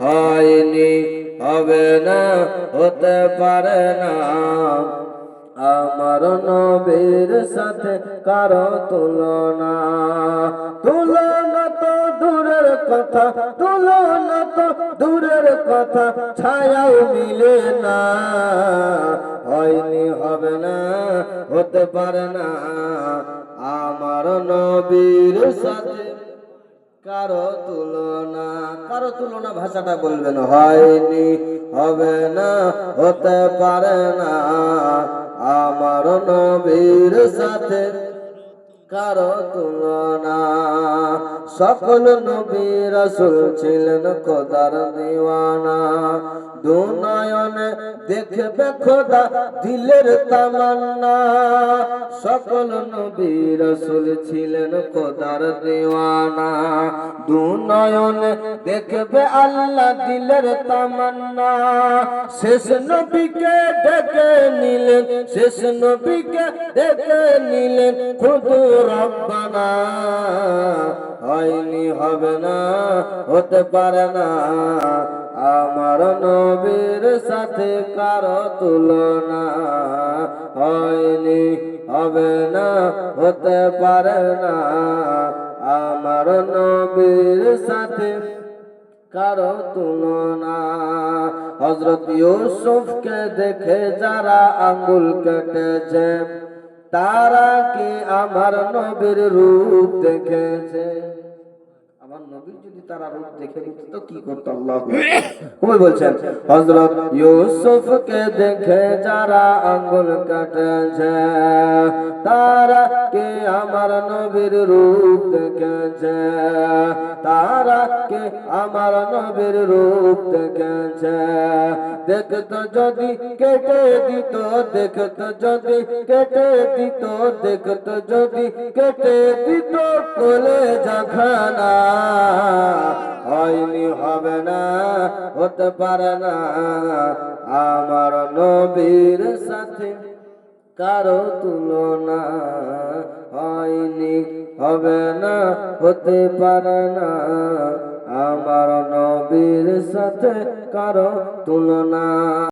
হয়নি হবে না হতে পারে না আমার নবীর সাথে কারো তুলনা তুলনা তো দূরের কথা তুলনা তো দূরের কথা ছায়াও মিলে না হয়নি হবে না হতে পারে না আমার নবীর সাথে কারো তুলনা ভাষাটা বলবেন হয়নি হবে না হতে পারে না আমার নবীর সাথে কারো তুলনা সকল নবী রাসূল ছিলেন খোদার দিওয়ানা দুনয়নে দেখবে খোদা দিলের তামান্না সকল নবী রাসূল ছিলেন খোদার দিওয়ানা দুনয়নে দেখবে আল্লাহ দিলের তামান্না শেষ নবীকে ডেকে নিলেন শেষ নবীকে ডেকে নিলেন খুদ রব্বানা হয়নি হবে না হতে পারে না আমার নবীর সাথে কারো তুলনা হয়নি হবে না হতে পারে না আমার নবীর সাথে কারো তুলনা হযরত ইউসুফকে দেখে যারা আঙ্গুল কেটেছে তারা কি আমার নবীর রূপ দেখেছে আমার নবীর যদি তারা রূপ দেখে নিত তো কি করতো আল্লাহ কবি বলছেন হযরত ইউসুফকে দেখে যারা আঙ্গুল কাটেছে তারা কি আমার নবীর রূপ দেখেছে তারা কি আমার নবীর রূপ দেখেছে দেখতো যদি কেটে দিত দেখতো যদি কেটে দিত দেখতো যদি কেটে দিত কলেজা খানা হয়নি হবে না হতে পারে না আমার নবীর সাথে কারো তুলনা হয়নি হবে না হতে পারে না আমার নবীর সাথে কারো তুলনা